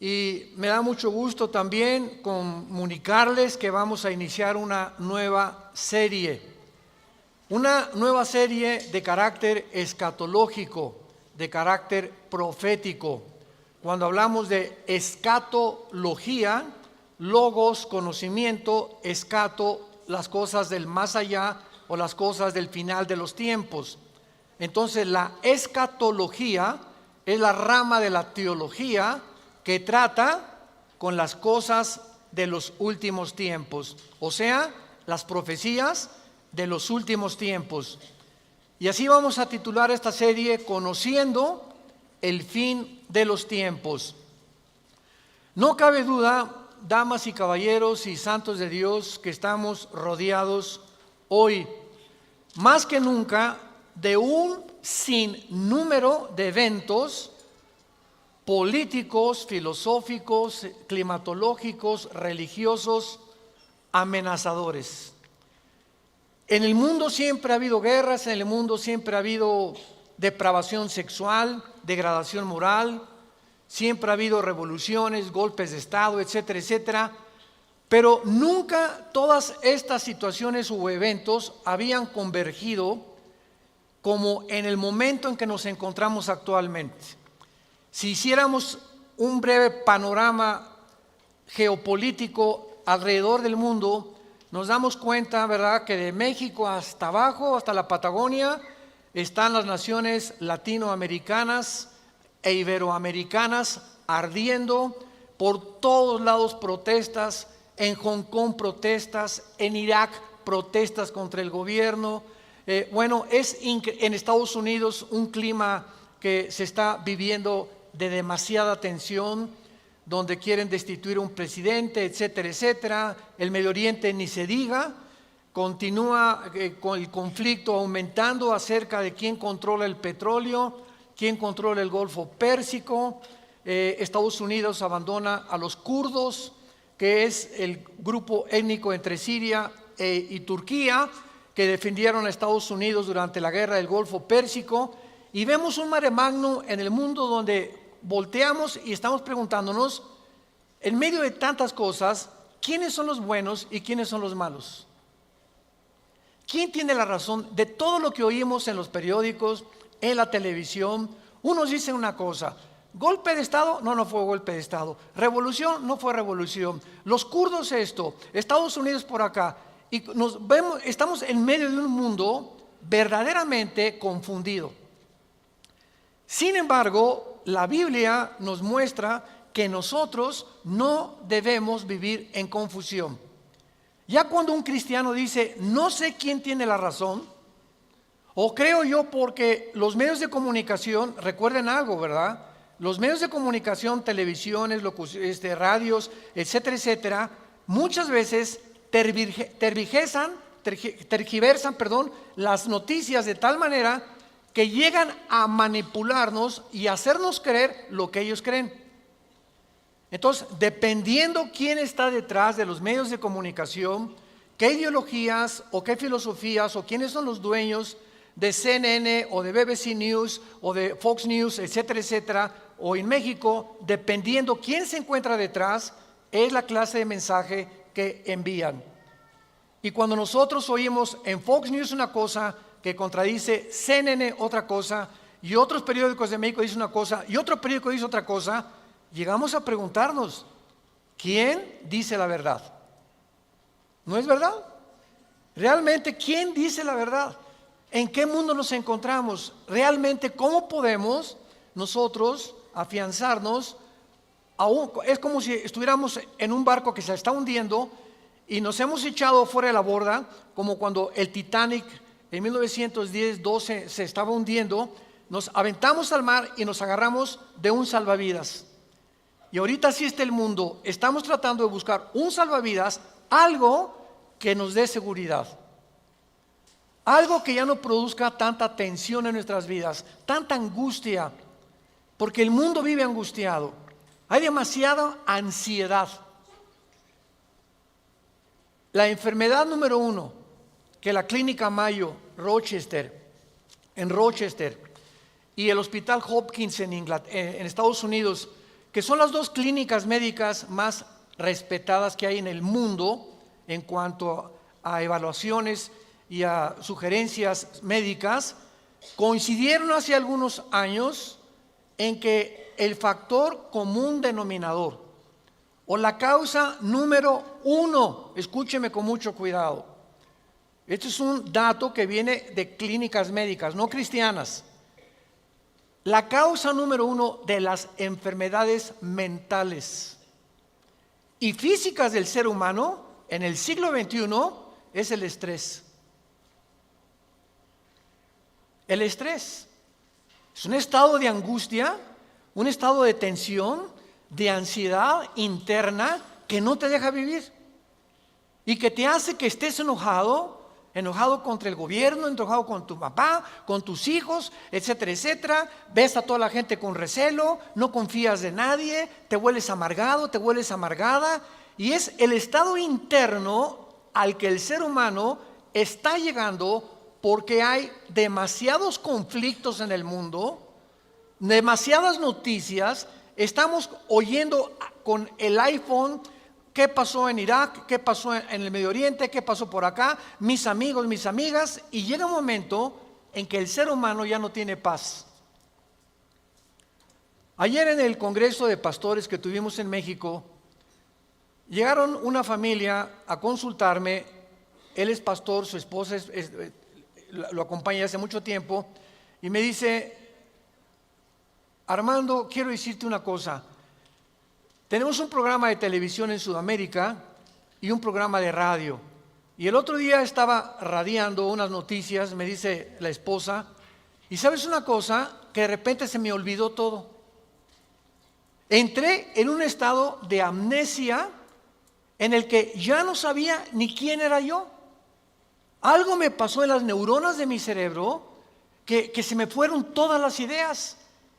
Y me da mucho gusto también comunicarles que vamos a iniciar una nueva serie de carácter escatológico, de carácter profético. Cuando hablamos de escatología, logos, conocimiento, escato, las cosas del más allá o las cosas del final de los tiempos. Entonces la escatología es la rama de la teología que trata con las cosas de los últimos tiempos, o sea, las profecías de los últimos tiempos. Y así vamos a titular esta serie, Conociendo el fin de los tiempos. No cabe duda, damas y caballeros y santos de Dios, que estamos rodeados hoy, más que nunca, de un sinnúmero de eventos políticos, filosóficos, climatológicos, religiosos, amenazadores. En el mundo siempre ha habido guerras, en el mundo siempre ha habido depravación sexual, degradación moral, siempre ha habido revoluciones, golpes de Estado, etcétera, etcétera. Pero nunca todas estas situaciones u eventos habían convergido como en el momento en que nos encontramos actualmente. Si hiciéramos un breve panorama geopolítico alrededor del mundo, nos damos cuenta, ¿verdad?, que de México hasta abajo, hasta la Patagonia, están las naciones latinoamericanas e iberoamericanas ardiendo, por todos lados protestas, en Hong Kong protestas, en Irak protestas contra el gobierno. En Estados Unidos un clima que se está viviendo de demasiada tensión, donde quieren destituir a un presidente, etcétera, etcétera. El Medio Oriente ni se diga, continúa con el conflicto aumentando acerca de quién controla el petróleo, quién controla el Golfo Pérsico. Estados Unidos abandona a los kurdos, que es el grupo étnico entre Siria y Turquía, que defendieron a Estados Unidos durante la guerra del Golfo Pérsico. Y vemos un mare magnum en el mundo donde volteamos y estamos preguntándonos, en medio de tantas cosas, ¿quiénes son los buenos y quiénes son los malos? ¿Quién tiene la razón de todo lo que oímos en los periódicos, en la televisión? Unos dicen una cosa: golpe de Estado, no fue golpe de Estado. Revolución, no fue revolución. Los kurdos esto, Estados Unidos por acá. Y estamos en medio de un mundo verdaderamente confundido. Sin embargo, la Biblia nos muestra que nosotros no debemos vivir en confusión. Ya cuando un cristiano dice, no sé quién tiene la razón, o creo yo porque los medios de comunicación, recuerden algo, ¿verdad? Los medios de comunicación, televisiones, radios, etcétera, etcétera, muchas veces tergiversan, las noticias de tal manera que llegan a manipularnos y hacernos creer lo que ellos creen. Entonces, dependiendo quién está detrás de los medios de comunicación, qué ideologías o qué filosofías o quiénes son los dueños de CNN o de BBC News o de Fox News, etcétera, etcétera, o en México, dependiendo quién se encuentra detrás, es la clase de mensaje que envían. Y cuando nosotros oímos en Fox News una cosa que contradice CNN otra cosa, y otros periódicos de México dicen una cosa y otro periódico dice otra cosa, llegamos a preguntarnos, ¿quién dice la verdad? ¿No es verdad? Realmente, ¿quién dice la verdad? ¿En qué mundo nos encontramos? Realmente, ¿cómo podemos nosotros afianzarnos? Es como si estuviéramos en un barco que se está hundiendo y nos hemos echado fuera de la borda, como cuando el Titanic en 1910-12 se estaba hundiendo. Nos aventamos al mar y nos agarramos de un salvavidas. Y ahorita así está el mundo. Estamos tratando de buscar un salvavidas, algo que nos dé seguridad, algo que ya no produzca tanta tensión en nuestras vidas, tanta angustia, porque el mundo vive angustiado. Hay demasiada ansiedad. La enfermedad número 1 que la Clínica Mayo en Rochester y el Hospital Hopkins en Estados Unidos, que son las 2 clínicas médicas más respetadas que hay en el mundo en cuanto a evaluaciones y a sugerencias médicas, coincidieron hace algunos años en que el factor común denominador o la causa número 1, escúcheme con mucho cuidado, este es un dato que viene de clínicas médicas, no cristianas. La causa número 1 de las enfermedades mentales y físicas del ser humano en el siglo XXI es el estrés. El estrés es un estado de angustia, un estado de tensión, de ansiedad interna que no te deja vivir y que te hace que estés enojado contra el gobierno, enojado con tu papá, con tus hijos, etcétera, etcétera. Ves a toda la gente con recelo, no confías de nadie, te vuelves amargado, te vuelves amargada, y es el estado interno al que el ser humano está llegando porque hay demasiados conflictos en el mundo, demasiadas noticias. Estamos oyendo con el iPhone qué pasó en Irak, qué pasó en el Medio Oriente, qué pasó por acá, mis amigos, mis amigas, y llega un momento en que el ser humano ya no tiene paz. Ayer en el Congreso de Pastores que tuvimos en México, llegaron una familia a consultarme. Él es pastor, su esposa lo acompaña hace mucho tiempo, y me dice: Armando, quiero decirte una cosa. Tenemos un programa de televisión en Sudamérica y un programa de radio. Y el otro día estaba radiando unas noticias, me dice la esposa, y ¿sabes una cosa? Que de repente se me olvidó todo. Entré en un estado de amnesia en el que ya no sabía ni quién era yo. Algo me pasó en las neuronas de mi cerebro que se me fueron todas las ideas.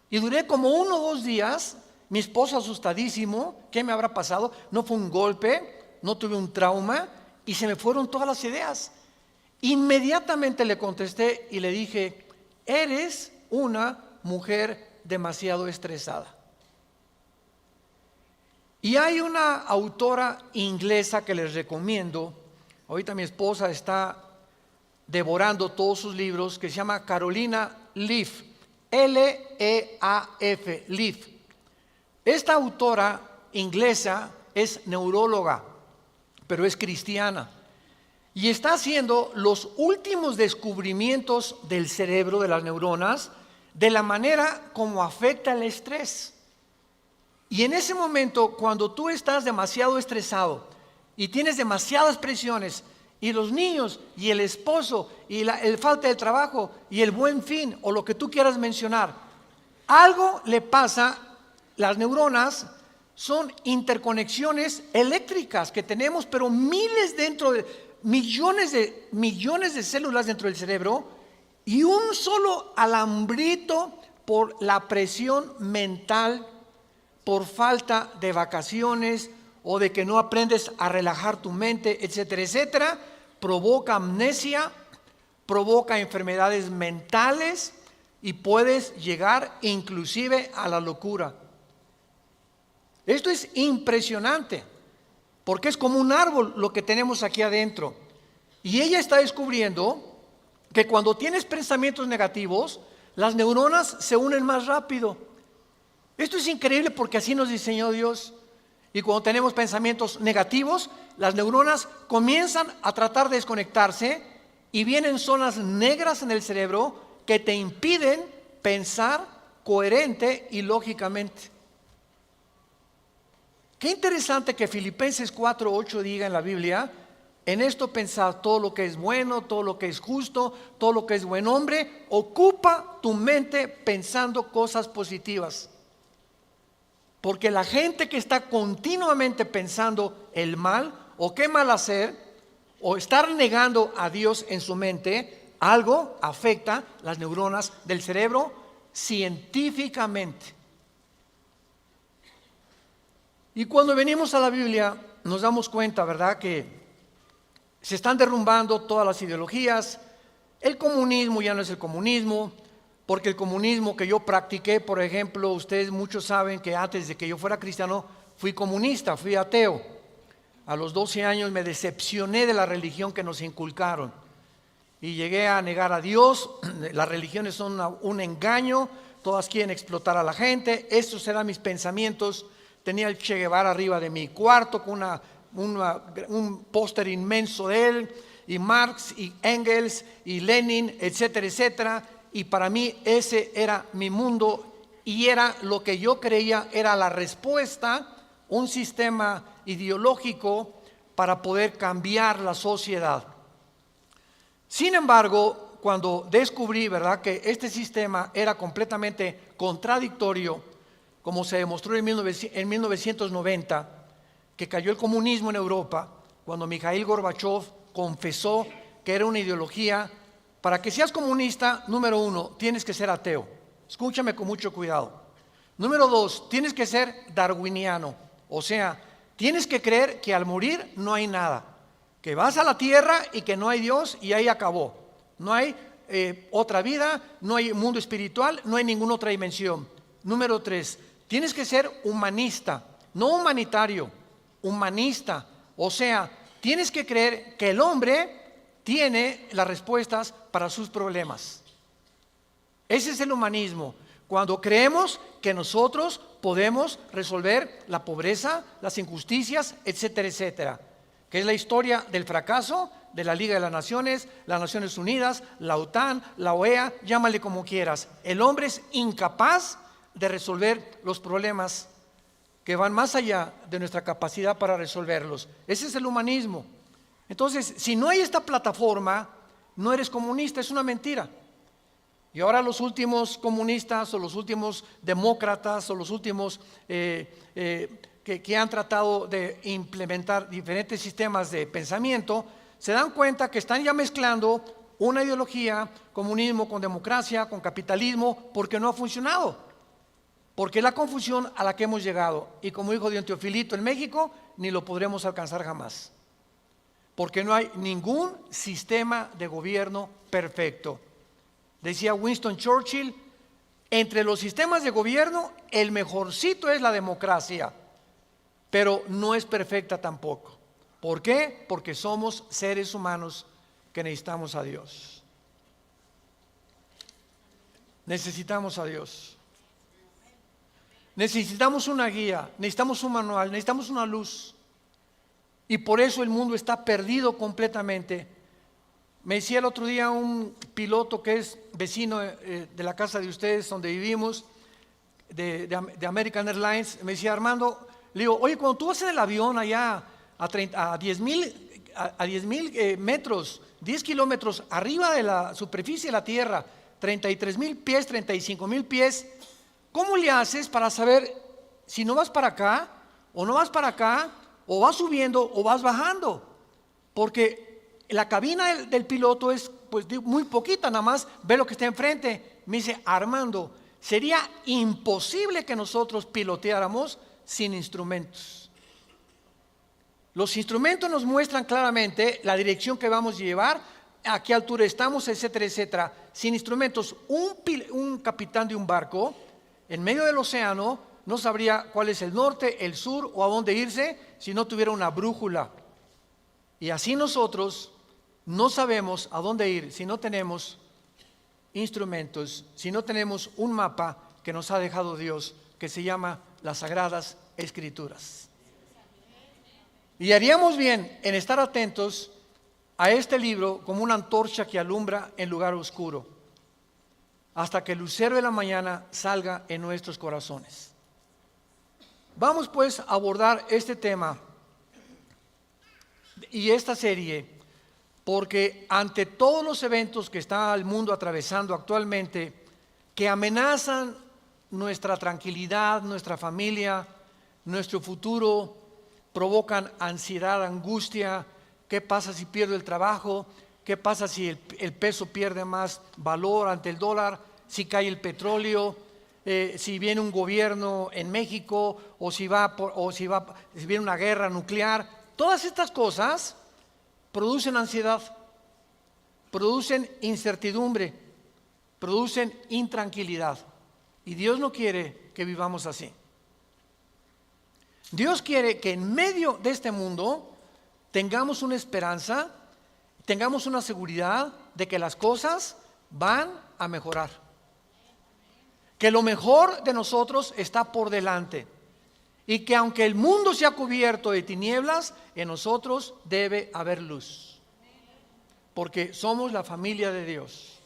Y duré como 1 o 2 días. Mi esposo asustadísimo, ¿qué me habrá pasado? No fue un golpe, no tuve un trauma, y se me fueron todas las ideas. Inmediatamente le contesté y le dije: eres una mujer demasiado estresada. Y hay una autora inglesa que les recomiendo. Ahorita mi esposa está devorando todos sus libros, que se llama Carolina Leaf, L-E-A-F, Leaf. Esta autora inglesa es neuróloga, pero es cristiana, y está haciendo los últimos descubrimientos del cerebro, de las neuronas, de la manera como afecta el estrés. Y en ese momento, cuando tú estás demasiado estresado y tienes demasiadas presiones, y los niños, y el esposo, y el falta de trabajo, y el buen fin, o lo que tú quieras mencionar, algo le pasa. Las neuronas son interconexiones eléctricas que tenemos, pero millones de células dentro del cerebro, y un solo alambrito por la presión mental, por falta de vacaciones o de que no aprendes a relajar tu mente, etcétera, etcétera, provoca amnesia, provoca enfermedades mentales y puedes llegar inclusive a la locura. Esto es impresionante, porque es como un árbol lo que tenemos aquí adentro. Y ella está descubriendo que cuando tienes pensamientos negativos, las neuronas se unen más rápido. Esto es increíble porque así nos diseñó Dios. Y cuando tenemos pensamientos negativos, las neuronas comienzan a tratar de desconectarse y vienen zonas negras en el cerebro que te impiden pensar coherente y lógicamente. Qué interesante que Filipenses 4:8 diga en la Biblia En esto pensar todo lo que es bueno, todo lo que es justo, todo lo que es buen hombre. Ocupa tu mente pensando cosas positivas. Porque la gente que está continuamente pensando el mal o qué mal hacer o estar negando a Dios en su mente, algo afecta las neuronas del cerebro científicamente. Y cuando venimos a la Biblia nos damos cuenta, ¿verdad?, que se están derrumbando todas las ideologías. El comunismo ya no es el comunismo, porque el comunismo que yo practiqué, por ejemplo, ustedes muchos saben que antes de que yo fuera cristiano fui comunista, fui ateo. A los 12 años me decepcioné de la religión que nos inculcaron y llegué a negar a Dios. Las religiones son un engaño, todas quieren explotar a la gente. Estos eran mis pensamientos. Tenía el Che Guevara arriba de mi cuarto con un póster inmenso de él, y Marx y Engels y Lenin, etcétera, etcétera. Y para mí ese era mi mundo y era lo que yo creía era la respuesta, un sistema ideológico para poder cambiar la sociedad. Sin embargo, cuando descubrí, ¿verdad?, que este sistema era completamente contradictorio, como se demostró en 1990, que cayó el comunismo en Europa, cuando Mikhail Gorbachev confesó que era una ideología. Para que seas comunista, número 1, tienes que ser ateo. Escúchame con mucho cuidado. Número 2, tienes que ser darwiniano. O sea, tienes que creer que al morir no hay nada, que vas a la tierra y que no hay Dios y ahí acabó. No hay otra vida, no hay mundo espiritual, no hay ninguna otra dimensión. Número 3, tienes que ser humanista, no humanitario, humanista. O sea, tienes que creer que el hombre tiene las respuestas para sus problemas. Ese es el humanismo. Cuando creemos que nosotros podemos resolver la pobreza, las injusticias, etcétera, etcétera. Que es la historia del fracaso de la Liga de las Naciones, las Naciones Unidas, la OTAN, la OEA, llámale como quieras. El hombre es incapaz de resolver los problemas que van más allá de nuestra capacidad para resolverlos. Ese es el humanismo. Entonces, si no hay esta plataforma, no eres comunista, es una mentira. Y ahora los últimos comunistas o los últimos demócratas o los últimos que han tratado de implementar diferentes sistemas de pensamiento, se dan cuenta que están ya mezclando una ideología, comunismo con democracia, con capitalismo, porque no ha funcionado. Porque es la confusión a la que hemos llegado. Y como dijo don Teofilito, en México ni lo podremos alcanzar jamás. Porque no hay ningún sistema de gobierno perfecto. Decía Winston Churchill, entre los sistemas de gobierno, el mejorcito es la democracia, pero no es perfecta tampoco. ¿Por qué? Porque somos seres humanos que necesitamos a Dios. Necesitamos a Dios. Necesitamos una guía, necesitamos un manual, necesitamos una luz. Y por eso el mundo está perdido completamente. Me decía el otro día un piloto que es vecino de la casa de ustedes donde vivimos, de American Airlines, me decía: Armando, le digo, oye, cuando tú vas en el avión allá a 10,000 metros, 10 kilómetros arriba de la superficie de la tierra, 33,000 pies, 35,000 pies, ¿cómo le haces para saber si no vas para acá o no vas para acá? O vas subiendo o vas bajando, porque la cabina del piloto es pues muy poquita, nada más ve lo que está enfrente. Me dice: Armando, sería imposible que nosotros piloteáramos sin instrumentos. Los instrumentos nos muestran claramente la dirección que vamos a llevar, a qué altura estamos, etcétera, etcétera. Sin instrumentos, un capitán de un barco en medio del océano no sabría cuál es el norte, el sur o a dónde irse si no tuviera una brújula. Y así nosotros no sabemos a dónde ir si no tenemos instrumentos, si no tenemos un mapa que nos ha dejado Dios, que se llama las Sagradas Escrituras. Y haríamos bien en estar atentos a este libro como una antorcha que alumbra en lugar oscuro, hasta que el lucero de la mañana salga en nuestros corazones. Vamos pues a abordar este tema y esta serie porque ante todos los eventos que está el mundo atravesando actualmente, que amenazan nuestra tranquilidad, nuestra familia, nuestro futuro, provocan ansiedad, angustia. ¿Qué pasa si pierdo el trabajo? ¿Qué pasa si el peso pierde más valor ante el dólar? Si cae el petróleo, si viene un gobierno en México, o si viene una guerra nuclear. Todas estas cosas producen ansiedad, producen incertidumbre, producen intranquilidad. Y Dios no quiere que vivamos así. Dios quiere que en medio de este mundo tengamos una esperanza, tengamos una seguridad de que las cosas van a mejorar, que lo mejor de nosotros está por delante, y que aunque el mundo sea cubierto de tinieblas, en nosotros debe haber luz, porque somos la familia de Dios,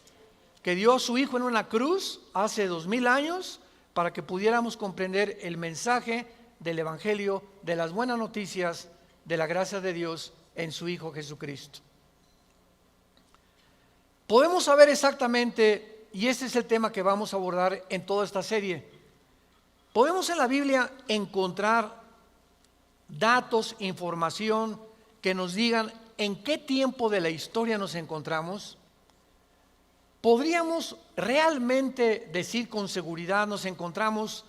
que dio a su Hijo en una cruz hace 2000 años para que pudiéramos comprender el mensaje del Evangelio, de las buenas noticias de la gracia de Dios en su Hijo Jesucristo. Podemos saber exactamente, y este es el tema que vamos a abordar en toda esta serie, podemos en la Biblia encontrar datos, información que nos digan en qué tiempo de la historia nos encontramos. ¿Podríamos realmente decir con seguridad nos encontramos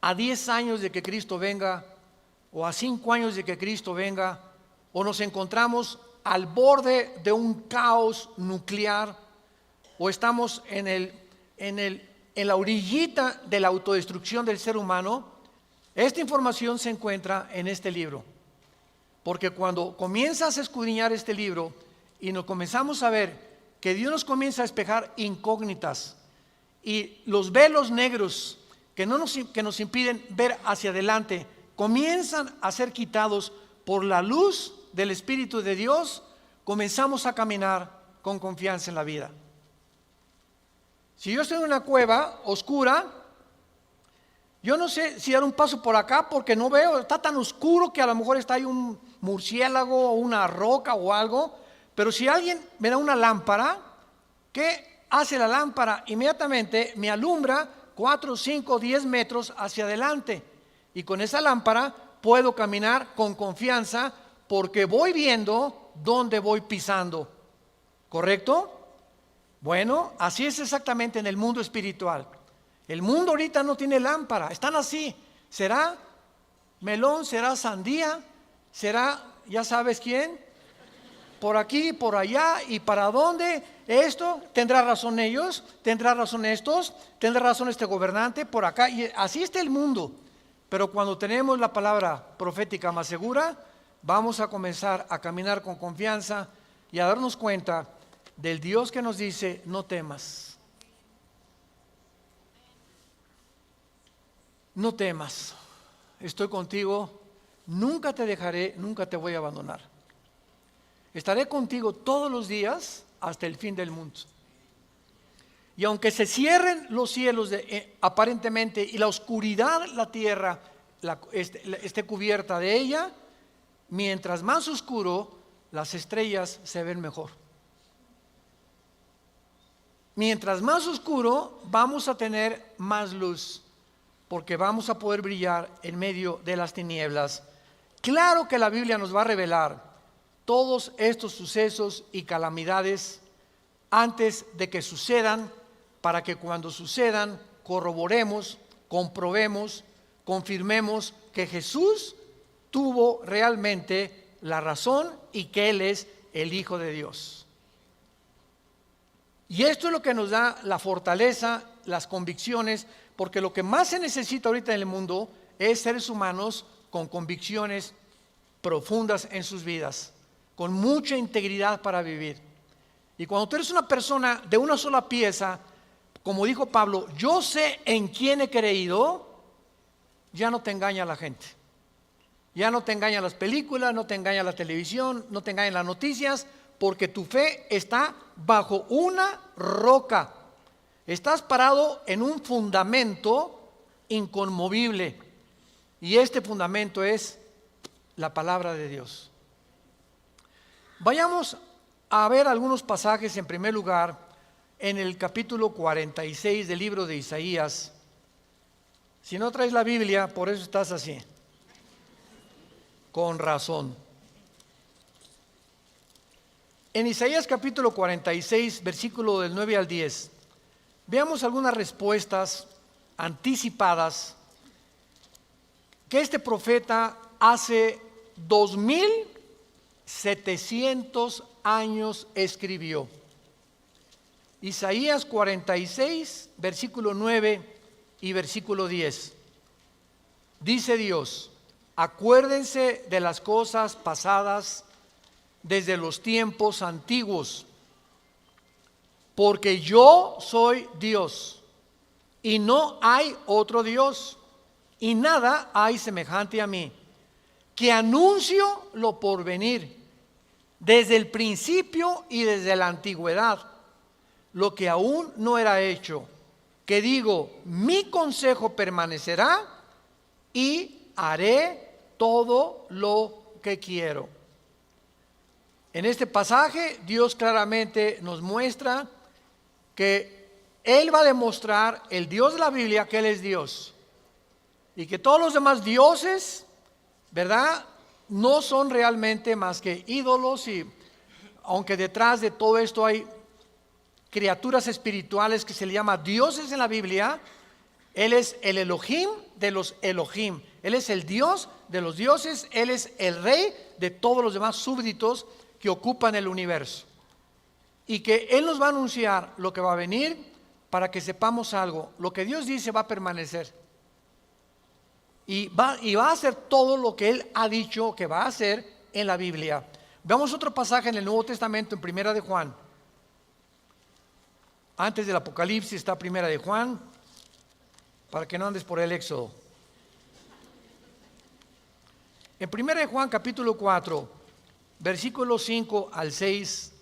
a 10 años de que Cristo venga, o a 5 años de que Cristo venga, o nos encontramos al borde de un caos nuclear, o estamos en la orillita de la autodestrucción del ser humano? Esta información se encuentra en este libro, porque cuando comienzas a escudriñar este libro y nos comenzamos a ver que Dios nos comienza a despejar incógnitas y los velos negros que nos impiden ver hacia adelante comienzan a ser quitados por la luz del Espíritu de Dios, comenzamos a caminar con confianza en la vida. Si yo estoy en una cueva oscura, yo no sé si dar un paso por acá porque no veo, está tan oscuro que a lo mejor está ahí un murciélago o una roca o algo. Pero si alguien me da una lámpara, ¿qué hace la lámpara? Inmediatamente me alumbra 4, 5, 10 metros hacia adelante. Y con esa lámpara puedo caminar con confianza porque voy viendo dónde voy pisando. ¿Correcto? Bueno, así es exactamente en el mundo espiritual. El mundo ahorita no tiene lámpara, están así. ¿Será melón? ¿Será sandía? ¿Será ya sabes quién? Por aquí, por allá, y para dónde. Esto, tendrá razón ellos, tendrá razón estos, tendrá razón este gobernante, por acá, y así está el mundo. Pero cuando tenemos la palabra profética más segura, vamos a comenzar a caminar con confianza y a darnos cuenta del Dios que nos dice: no temas, no temas, estoy contigo, nunca te dejaré, nunca te voy a abandonar. Estaré contigo todos los días hasta el fin del mundo. Y aunque se cierren los cielos aparentemente y la oscuridad, la tierra esté cubierta de ella, mientras más oscuro, las estrellas se ven mejor. Mientras más oscuro, vamos a tener más luz, porque vamos a poder brillar en medio de las tinieblas. Claro que la Biblia nos va a revelar todos estos sucesos y calamidades antes de que sucedan, para que cuando sucedan corroboremos, comprobemos, confirmemos que Jesús tuvo realmente la razón y que Él es el Hijo de Dios. Y esto es lo que nos da la fortaleza, las convicciones, porque lo que más se necesita ahorita en el mundo es seres humanos con convicciones profundas en sus vidas, con mucha integridad para vivir. Y cuando tú eres una persona de una sola pieza, como dijo Pablo, yo sé en quién he creído, ya no te engaña la gente, ya no te engañan las películas, no te engaña la televisión, no te engañan las noticias, porque tu fe está bajo una roca. Estás parado en un fundamento inconmovible, y este fundamento es la palabra de Dios. Vayamos a ver algunos pasajes en primer lugar en el capítulo 46 del libro de Isaías. Si no traes la Biblia, por eso estás así. Con razón. En Isaías capítulo 46, versículo del 9 al 10, veamos algunas respuestas anticipadas que este profeta hace 2700 años escribió. Isaías 46, versículo 9 y versículo 10. Dice Dios: acuérdense de las cosas pasadas desde los tiempos antiguos, porque yo soy Dios y no hay otro Dios, y nada hay semejante a mí, que anuncio lo porvenir desde el principio y desde la antigüedad, lo que aún no era hecho, que digo, mi consejo permanecerá y haré todo lo que quiero. En este pasaje Dios claramente nos muestra que Él va a demostrar, el Dios de la Biblia, que Él es Dios, y que todos los demás dioses, ¿verdad?, no son realmente más que ídolos. Y aunque detrás de todo esto hay criaturas espirituales que se le llama dioses en la Biblia, Él es el Elohim de los Elohim, Él es el Dios de los dioses, Él es el rey de todos los demás súbditos que ocupan el universo, y que Él nos va a anunciar lo que va a venir para que sepamos algo. Lo que Dios dice va a permanecer, y va a hacer todo lo que Él ha dicho que va a hacer en la Biblia. Veamos otro pasaje en el Nuevo Testamento, en Primera de Juan. Antes del Apocalipsis está Primera de Juan, para que no andes por el Éxodo. En Primera de Juan capítulo 4, versículos 5 al 6,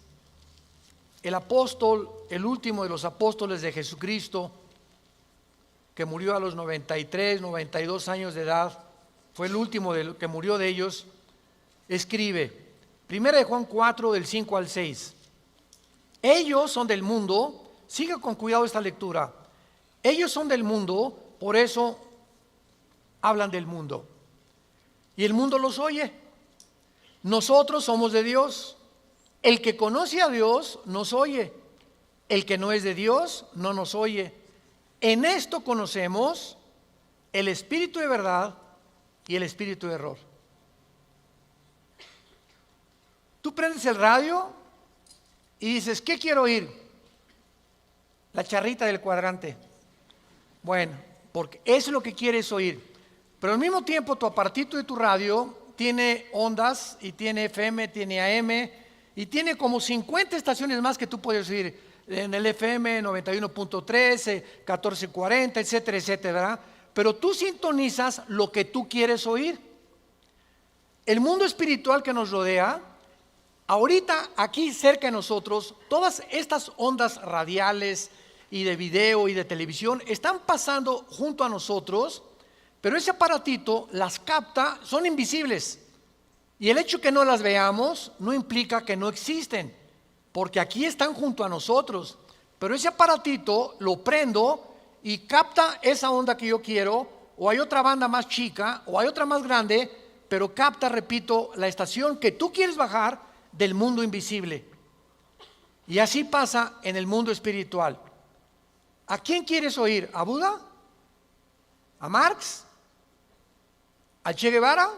el apóstol, el último de los apóstoles de Jesucristo, que murió a los 93, 92 años de edad, fue el último que murió de ellos, escribe, Primera de Juan 4, del 5 al 6, ellos son del mundo. Siga con cuidado esta lectura. Ellos son del mundo, por eso hablan del mundo, y el mundo los oye. Nosotros somos de Dios. El que conoce a Dios nos oye. El que no es de Dios no nos oye. En esto conocemos el espíritu de verdad y el espíritu de error. Tú prendes el radio y dices, ¿qué quiero oír? La charrita del cuadrante. Bueno, porque eso es lo que quieres oír. Pero al mismo tiempo tu aparatito de tu radio tiene ondas, y tiene FM, tiene AM, y tiene como 50 estaciones más que tú puedes oír. En el FM 91.3, 1440, etcétera, etcétera, ¿verdad? Pero tú sintonizas lo que tú quieres oír. El mundo espiritual que nos rodea, ahorita aquí cerca de nosotros, todas estas ondas radiales y de video y de televisión están pasando junto a nosotros, pero ese aparatito las capta, son invisibles, y el hecho que no las veamos no implica que no existen, porque aquí están junto a nosotros, pero ese aparatito lo prendo y capta esa onda que yo quiero, o hay otra banda más chica, o hay otra más grande, pero capta, repito, la estación que tú quieres bajar del mundo invisible. Y así pasa en el mundo espiritual. ¿A quién quieres oír? ¿A Buda? ¿A Marx? ¿A Che Guevara?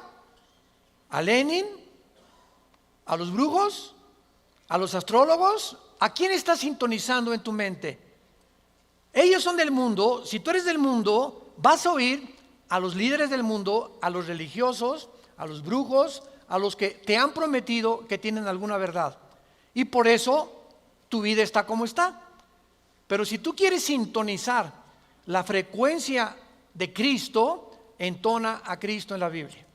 ¿A Lenin? ¿A los brujos? ¿A los astrólogos? ¿A quién estás sintonizando en tu mente? Ellos son del mundo. Si tú eres del mundo, vas a oír a los líderes del mundo, a los religiosos, a los brujos, a los que te han prometido que tienen alguna verdad. Y por eso tu vida está como está. Pero si tú quieres sintonizar la frecuencia de Cristo, entona a Cristo en la Biblia.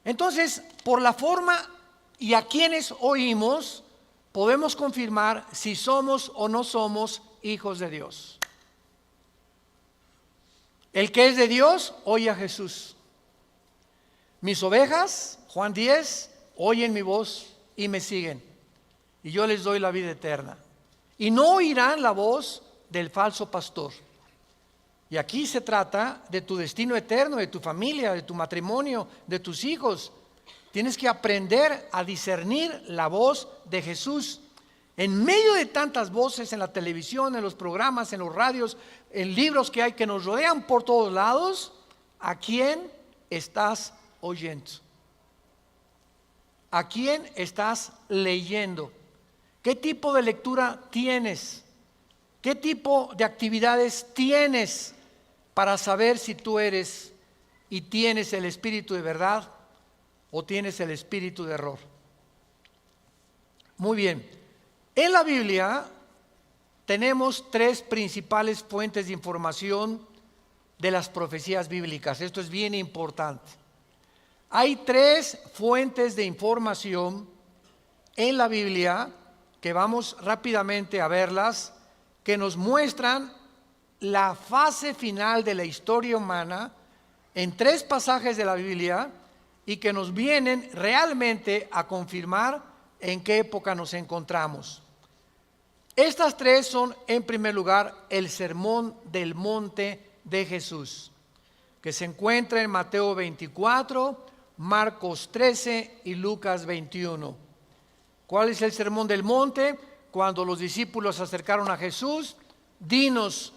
Entonces, por la forma y a quienes oímos, podemos confirmar si somos o no somos hijos de Dios. El que es de Dios, oye a Jesús. Mis ovejas, Juan 10, oyen mi voz y me siguen, y yo les doy la vida eterna. Y no oirán la voz del falso pastor. Y aquí se trata de tu destino eterno, de tu familia, de tu matrimonio, de tus hijos. Tienes que aprender a discernir la voz de Jesús. En medio de tantas voces en la televisión, en los programas, en los radios, en libros que hay que nos rodean por todos lados, ¿a quién estás oyendo? ¿A quién estás leyendo? ¿Qué tipo de lectura tienes? ¿Qué tipo de actividades tienes para saber si tú eres y tienes el espíritu de verdad o tienes el espíritu de error? Muy bien. En la Biblia tenemos tres principales fuentes de información de las profecías bíblicas. Esto es bien importante. Hay tres fuentes de información en la Biblia que vamos rápidamente a verlas, que nos muestran la fase final de la historia humana en tres pasajes de la Biblia y que nos vienen realmente a confirmar en qué época nos encontramos. Estas tres son, en primer lugar, el Sermón del Monte de Jesús, que se encuentra en Mateo 24, Marcos 13 y Lucas 21. ¿Cuál es el Sermón del Monte? Cuando los discípulos se acercaron a Jesús, dinos,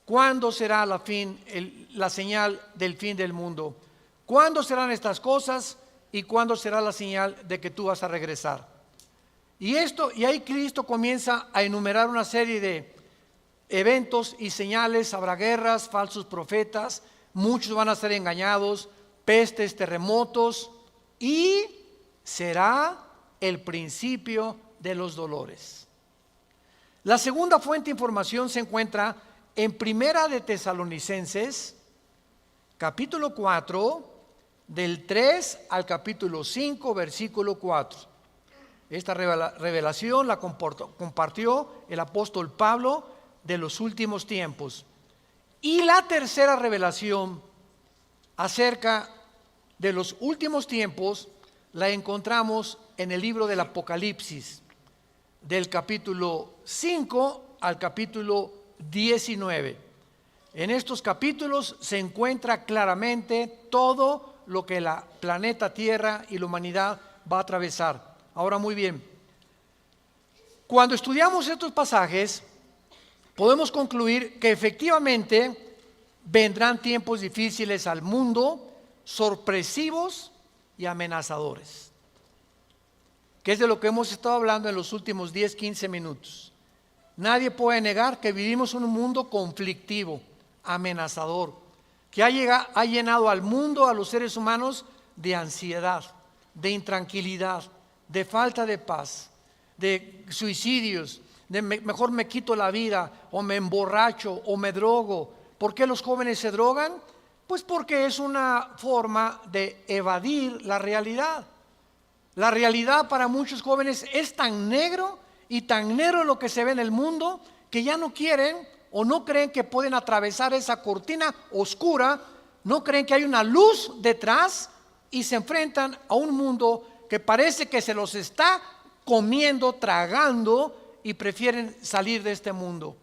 ¿cuándo será la señal del fin del mundo? ¿Cuándo serán estas cosas y cuándo será la señal de que tú vas a regresar? Y ahí Cristo comienza a enumerar una serie de eventos y señales. Habrá guerras, falsos profetas, muchos van a ser engañados, pestes, terremotos, y será el principio de los dolores. La segunda fuente de información se encuentra en Primera de Tesalonicenses, capítulo 4, del 3 al capítulo 5, versículo 4. Esta revelación la compartió el apóstol Pablo de los últimos tiempos. Y la tercera revelación acerca de los últimos tiempos la encontramos en el libro del Apocalipsis, del capítulo 5 al capítulo 19. En estos capítulos se encuentra claramente todo lo que la planeta Tierra y la humanidad va a atravesar. Ahora, muy bien, cuando estudiamos estos pasajes, podemos concluir que efectivamente vendrán tiempos difíciles al mundo, sorpresivos y amenazadores, que es de lo que hemos estado hablando en los últimos 10-15 minutos. Nadie puede negar que vivimos en un mundo conflictivo, amenazador, que ha llenado al mundo, a los seres humanos, de ansiedad, de intranquilidad, de falta de paz, de suicidios, de mejor me quito la vida, o me emborracho, o me drogo. ¿Por qué los jóvenes se drogan? Pues porque es una forma de evadir la realidad. La realidad para muchos jóvenes es tan negro y tan negro lo que se ve en el mundo que ya no quieren o no creen que pueden atravesar esa cortina oscura, no creen que hay una luz detrás y se enfrentan a un mundo que parece que se los está comiendo, tragando, y prefieren salir de este mundo.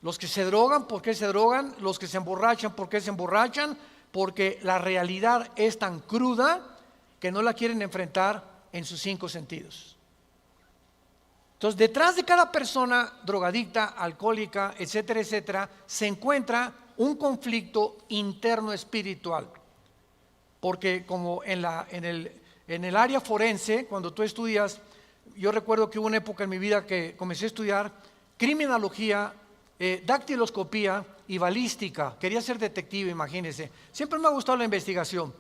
Los que se drogan, ¿por qué se drogan? Los que se emborrachan, ¿por qué se emborrachan? Porque la realidad es tan cruda que no la quieren enfrentar en sus 5 sentidos. Entonces, detrás de cada persona drogadicta, alcohólica, etcétera, etcétera, se encuentra un conflicto interno espiritual. Porque como en el área forense, cuando tú estudias, yo recuerdo que hubo una época en mi vida que comencé a estudiar criminología, dactiloscopía y balística. Quería ser detective, imagínense. Siempre me ha gustado la investigación.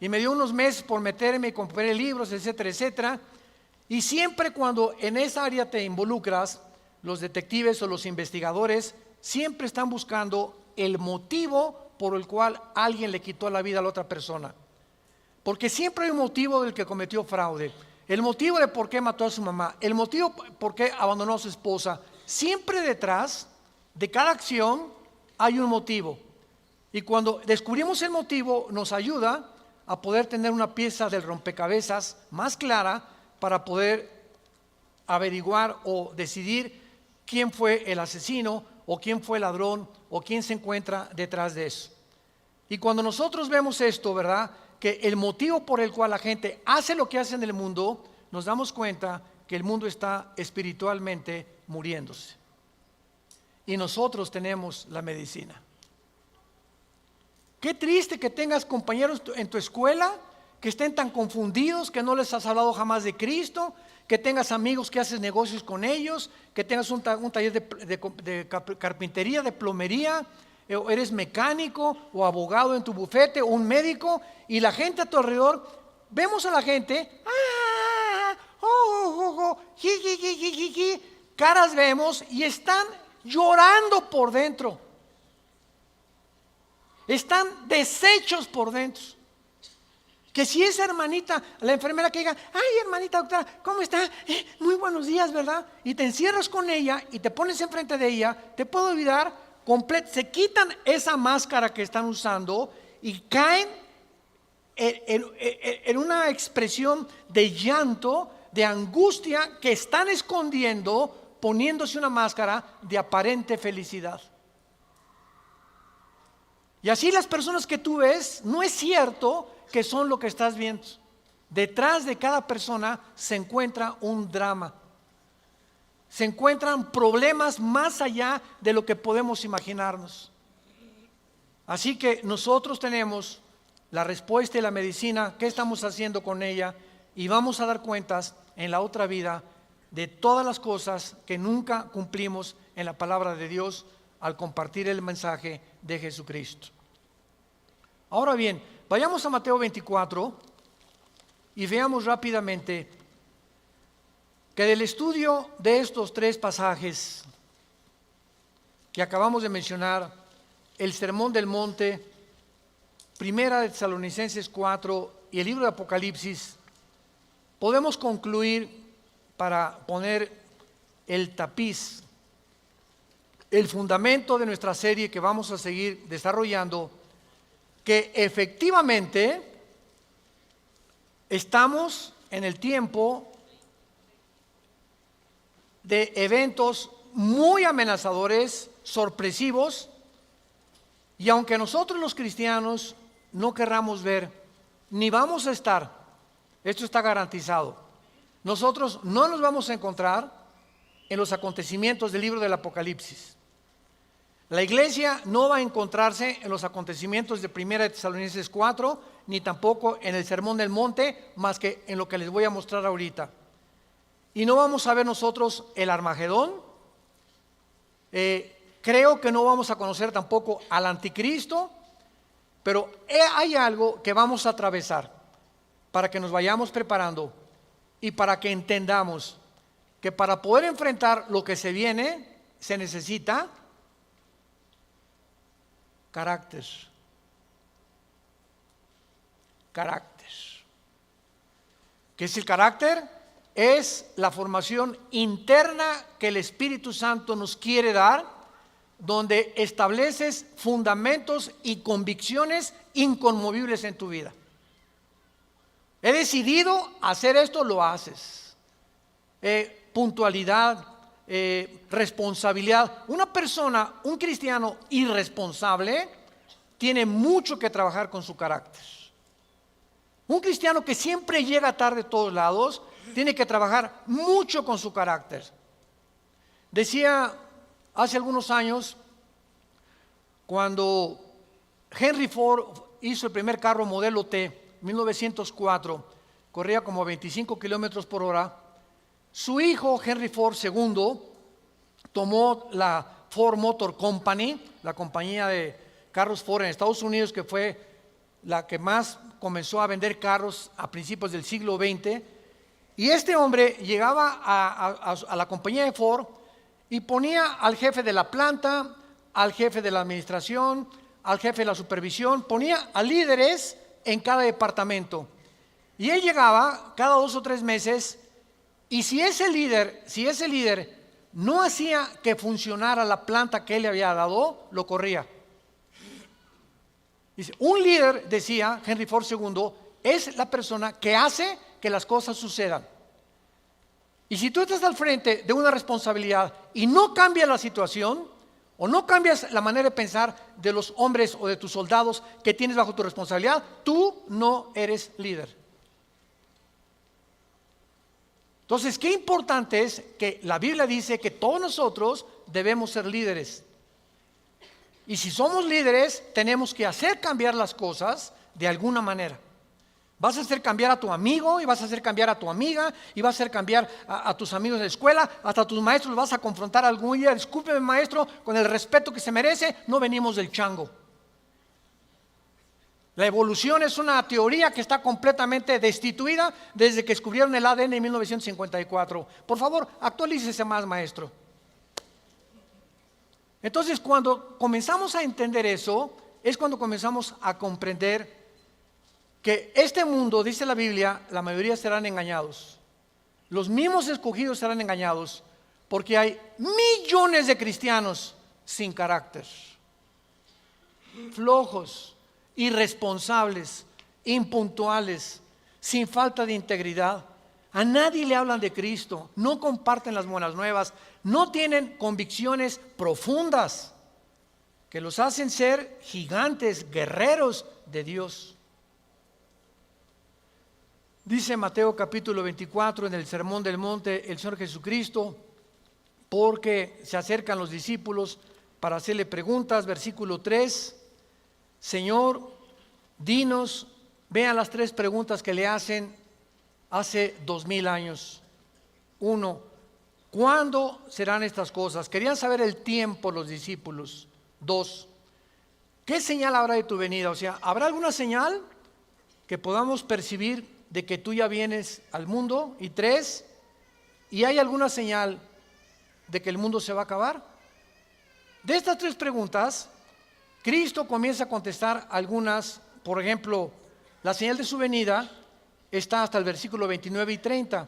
Y me dio unos meses por meterme y compré libros, etcétera, etcétera. Y siempre cuando en esa área te involucras, los detectives o los investigadores siempre están buscando el motivo por el cual alguien le quitó la vida a la otra persona. Porque siempre hay un motivo del que cometió fraude, el motivo de por qué mató a su mamá, el motivo por qué abandonó a su esposa. Siempre detrás de cada acción hay un motivo. Y cuando descubrimos el motivo, nos ayuda a poder tener una pieza del rompecabezas más clara para poder averiguar o decidir quién fue el asesino o quién fue el ladrón o quién se encuentra detrás de eso. Y cuando nosotros vemos esto, ¿verdad?, que el motivo por el cual la gente hace lo que hace en el mundo, nos damos cuenta que el mundo está espiritualmente muriéndose. Y nosotros tenemos la medicina. Qué triste que tengas compañeros en tu escuela que estén tan confundidos, que no les has hablado jamás de Cristo, que tengas amigos que haces negocios con ellos, que tengas un taller de carpintería, de plomería, o eres mecánico o abogado en tu bufete o un médico, y la gente a tu alrededor, vemos a la gente, caras vemos y están llorando por dentro, están deshechos por dentro. Que si esa hermanita, la enfermera que diga, ay hermanita doctora, ¿cómo está? Muy buenos días, ¿verdad? Y te encierras con ella y te pones enfrente de ella, te puede olvidar, se quitan esa máscara que están usando y caen en una expresión de llanto, de angustia que están escondiendo, poniéndose una máscara de aparente felicidad. Y así las personas que tú ves, no es cierto que son lo que estás viendo. Detrás de cada persona se encuentra un drama. Se encuentran problemas más allá de lo que podemos imaginarnos. Así que nosotros tenemos la respuesta y la medicina, qué estamos haciendo con ella, y vamos a dar cuentas en la otra vida de todas las cosas que nunca cumplimos en la palabra de Dios al compartir el mensaje de Jesucristo. Ahora bien, vayamos a Mateo 24 y veamos rápidamente que del estudio de estos tres pasajes que acabamos de mencionar, el Sermón del Monte, Primera de Tesalonicenses 4 y el libro de Apocalipsis, podemos concluir, para poner el tapiz, el fundamento de nuestra serie que vamos a seguir desarrollando, que efectivamente estamos en el tiempo de eventos muy amenazadores, sorpresivos, y aunque nosotros los cristianos no querramos ver, ni vamos a estar, esto está garantizado, nosotros no nos vamos a encontrar en los acontecimientos del libro del Apocalipsis. La iglesia no va a encontrarse en los acontecimientos de Primera de Tesalonicenses 4, ni tampoco en el Sermón del Monte, más que en lo que les voy a mostrar ahorita. Y no vamos a ver nosotros el Armagedón. Creo que no vamos a conocer tampoco al Anticristo, pero hay algo que vamos a atravesar para que nos vayamos preparando y para que entendamos que para poder enfrentar lo que se viene se necesita carácter. Carácter. ¿Qué es el carácter? Es la formación interna que el Espíritu Santo nos quiere dar, donde estableces fundamentos y convicciones inconmovibles en tu vida. He decidido hacer esto, lo haces. Puntualidad, responsabilidad. Una persona, un cristiano irresponsable, tiene mucho que trabajar con su carácter. Un cristiano que siempre llega tarde a todos lados, tiene que trabajar mucho con su carácter. Decía hace algunos años, cuando Henry Ford hizo el primer carro modelo T, 1904, corría como 25 kilómetros por hora. Su hijo Henry Ford II tomó la Ford Motor Company, la compañía de carros Ford en Estados Unidos, que fue la que más comenzó a vender carros a principios del siglo XX. Y este hombre llegaba a la compañía de Ford y ponía al jefe de la planta, al jefe de la administración, al jefe de la supervisión, ponía a líderes en cada departamento. Y él llegaba cada 2 o 3 meses, y si ese líder no hacía que funcionara la planta que él le había dado, lo corría. Dice, un líder, decía Henry Ford II, es la persona que hace que las cosas sucedan. Y si tú estás al frente de una responsabilidad y no cambias la situación, o no cambias la manera de pensar de los hombres o de tus soldados que tienes bajo tu responsabilidad, tú no eres líder. Entonces, qué importante es que la Biblia dice que todos nosotros debemos ser líderes. Y si somos líderes, tenemos que hacer cambiar las cosas de alguna manera. Vas a hacer cambiar a tu amigo, y vas a hacer cambiar a tu amiga, y vas a hacer cambiar a tus amigos de la escuela, hasta a tus maestros los vas a confrontar algún día. Discúlpeme, maestro, con el respeto que se merece, no venimos del chango. La evolución es una teoría que está completamente destituida desde que descubrieron el ADN en 1954. Por favor, actualícese más, maestro. Entonces, cuando comenzamos a entender eso, es cuando comenzamos a comprender que este mundo, dice la Biblia, la mayoría serán engañados. Los mismos escogidos serán engañados porque hay millones de cristianos sin carácter, flojos, irresponsables, impuntuales, sin falta de integridad. A nadie le hablan de Cristo, no comparten las buenas nuevas, no tienen convicciones profundas que los hacen ser gigantes, guerreros de Dios. Dice Mateo capítulo 24 en el Sermón del Monte el Señor Jesucristo, porque se acercan los discípulos para hacerle preguntas, versículo 3, Señor, dinos, vean las 3 preguntas que le hacen hace 2000 años. 1, ¿cuándo serán estas cosas? Querían saber el tiempo los discípulos. 2, ¿qué señal habrá de tu venida? O sea, ¿habrá alguna señal que podamos percibir de que tú ya vienes al mundo? Y 3, ¿y hay alguna señal de que el mundo se va a acabar? De estas 3 preguntas, Cristo comienza a contestar algunas. Por ejemplo, la señal de su venida está hasta el versículo 29 y 30,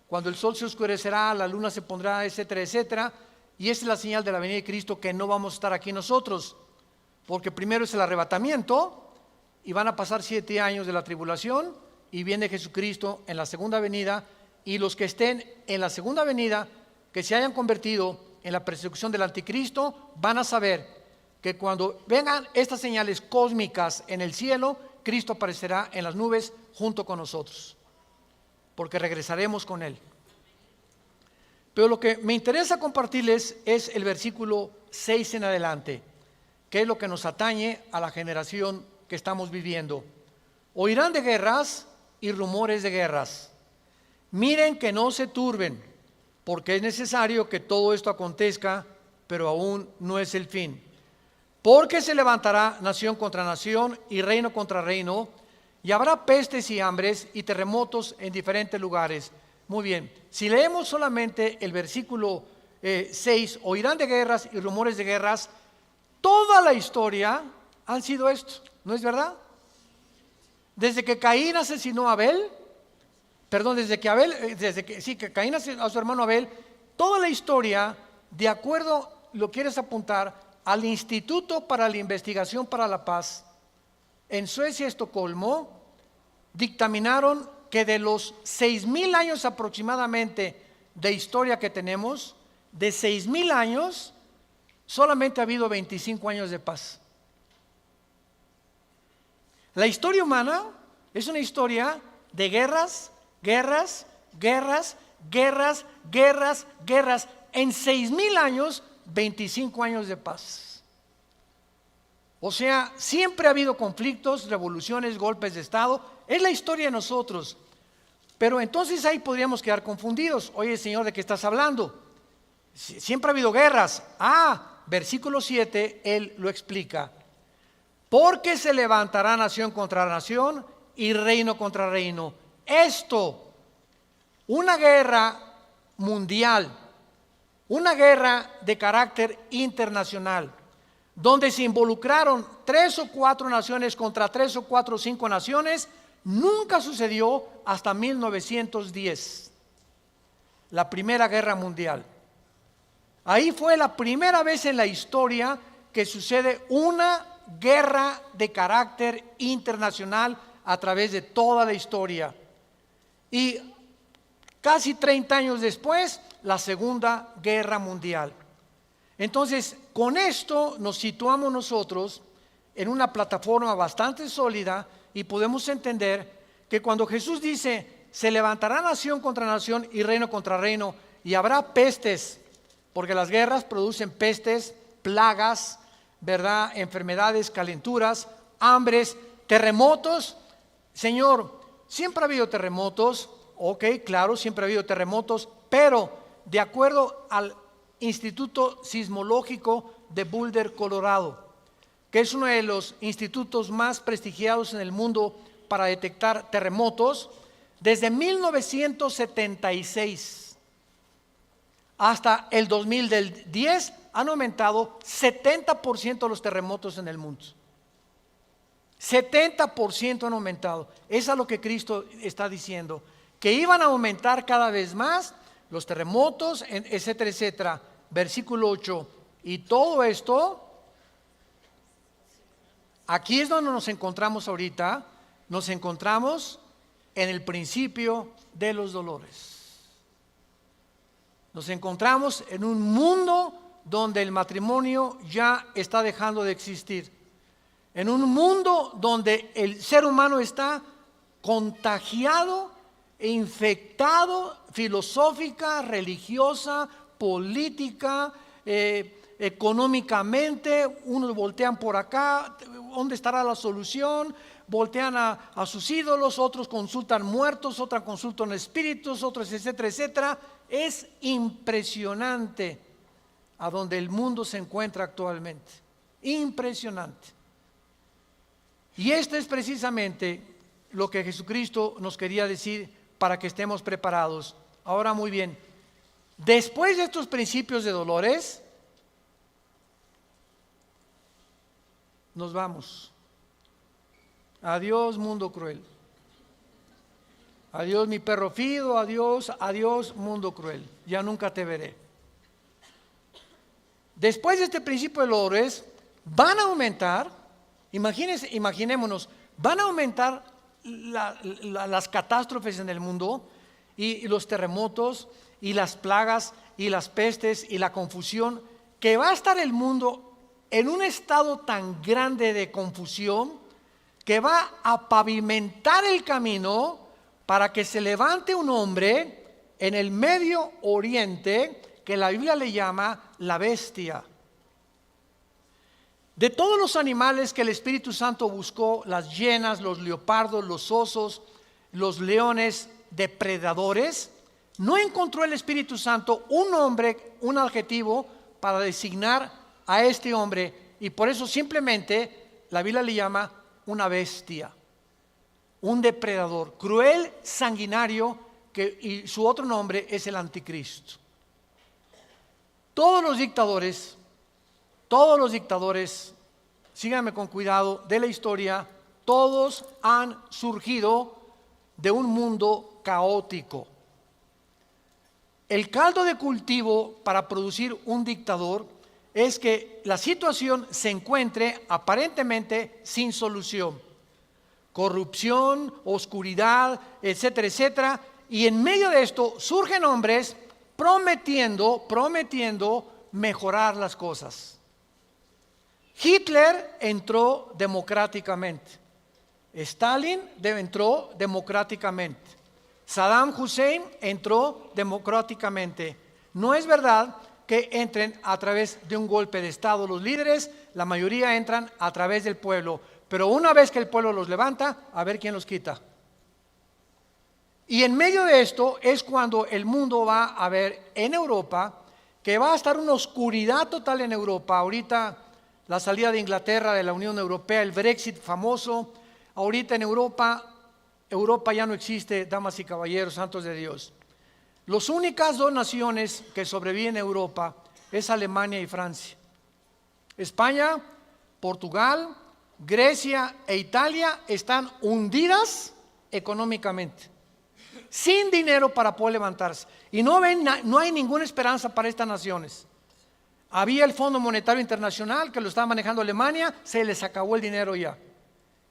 cuando el sol se oscurecerá, la luna se pondrá, etcétera, etcétera. Y esa es la señal de la venida de Cristo, que no vamos a estar aquí nosotros, porque primero es el arrebatamiento y van a pasar 7 años de la tribulación y viene Jesucristo en la segunda venida, y los que estén en la segunda venida, que se hayan convertido en la persecución del anticristo, van a saber que cuando vengan estas señales cósmicas en el cielo, Cristo aparecerá en las nubes junto con nosotros, porque regresaremos con Él. Pero lo que me interesa compartirles es el versículo 6 en adelante, que es lo que nos atañe a la generación que estamos viviendo. Oirán de guerras y rumores de guerras. Miren que no se turben, porque es necesario que todo esto acontezca, pero aún no es el fin. Porque se levantará nación contra nación y reino contra reino, y habrá pestes y hambres y terremotos en diferentes lugares. Muy bien, si leemos solamente el versículo 6, oirán de guerras y rumores de guerras, toda la historia han sido esto, ¿no es verdad? Desde que Caín asesinó a Abel, que Caín asesinó a su hermano Abel, toda la historia, de acuerdo, lo quieres apuntar, al Instituto para la Investigación para la Paz en Suecia, Estocolmo, dictaminaron que de los 6,000 años aproximadamente de historia que tenemos, de 6,000 años, solamente ha habido 25 años de paz. La historia humana es una historia de guerras, guerras, guerras, guerras, guerras, guerras. En 6,000 años, 25 años de paz. O sea, siempre ha habido conflictos, revoluciones, golpes de Estado. Es la historia de nosotros. Pero entonces ahí podríamos quedar confundidos. Oye, Señor, ¿de qué estás hablando? Siempre ha habido guerras. Versículo 7, Él lo explica. Porque se levantará nación contra nación y reino contra reino. Esto, una guerra mundial, una guerra de carácter internacional, donde se involucraron 3 o 4 naciones contra 3 o 4 o 5 naciones, nunca sucedió hasta 1910, la Primera Guerra Mundial. Ahí fue la primera vez en la historia que sucede una guerra de carácter internacional a través de toda la historia. Y casi 30 años después, la Segunda Guerra Mundial. Entonces, con esto nos situamos nosotros en una plataforma bastante sólida y podemos entender que cuando Jesús dice, se levantará nación contra nación y reino contra reino, y habrá pestes, porque las guerras producen pestes, plagas, ¿verdad? Enfermedades, calenturas, hambres, terremotos. Señor, siempre ha habido terremotos, ok, claro, siempre ha habido terremotos, pero de acuerdo al Instituto Sismológico de Boulder, Colorado, que es uno de los institutos más prestigiados en el mundo para detectar terremotos, desde 1976 hasta el 2010 han aumentado 70% los terremotos en el mundo. 70% han aumentado. Eso es lo que Cristo está diciendo, que iban a aumentar cada vez más los terremotos, etcétera, etcétera. Versículo 8. Y todo esto, aquí es donde nos encontramos ahorita. Nos encontramos en el principio de los dolores. Nos encontramos en un mundo donde el matrimonio ya está dejando de existir. En un mundo donde el ser humano está contagiado e infectado filosófica, religiosa, política, económicamente. Unos voltean por acá, ¿dónde estará la solución? Voltean a sus ídolos, otros consultan muertos, otros consultan espíritus, otros etcétera, etcétera. Es impresionante a donde el mundo se encuentra actualmente. Impresionante. Y esto es precisamente lo que Jesucristo nos quería decir para que estemos preparados. Ahora, muy bien, después de estos principios de dolores, nos vamos. Adiós, mundo cruel. Adiós, mi perro fido. Adiós, adiós, mundo cruel. Ya nunca te veré. Después de este principio de dolores, van a aumentar, imaginémonos, van a aumentar las catástrofes en el mundo y los terremotos y las plagas y las pestes y la confusión, que va a estar el mundo en un estado tan grande de confusión que va a pavimentar el camino para que se levante un hombre en el Medio Oriente que la Biblia le llama la bestia. De todos los animales que el Espíritu Santo buscó, las hienas, los leopardos, los osos, los leones, depredadores, no encontró el Espíritu Santo un nombre, un adjetivo para designar a este hombre, y por eso simplemente la Biblia le llama una bestia, un depredador, cruel, sanguinario, y su otro nombre es el anticristo. Todos los dictadores, síganme con cuidado, de la historia, todos han surgido de un mundo caótico. El caldo de cultivo para producir un dictador es que la situación se encuentre aparentemente sin solución. Corrupción, oscuridad, etcétera, etcétera. Y en medio de esto surgen hombres prometiendo mejorar las cosas. Hitler entró democráticamente. Stalin entró democráticamente. Saddam Hussein entró democráticamente. No es verdad que entren a través de un golpe de Estado los líderes, la mayoría entran a través del pueblo, pero una vez que el pueblo los levanta, a ver quién los quita. Y en medio de esto es cuando el mundo va a ver en Europa que va a estar una oscuridad total en Europa. Ahorita la salida de Inglaterra de la Unión Europea, el Brexit famoso. Ahorita en Europa ya no existe, damas y caballeros, santos de Dios. Las únicas dos naciones que sobreviven en Europa es Alemania y Francia. España, Portugal, Grecia e Italia están hundidas económicamente, sin dinero para poder levantarse. Y no hay ninguna esperanza para estas naciones. Había el Fondo Monetario Internacional que lo estaba manejando Alemania, se les acabó el dinero ya.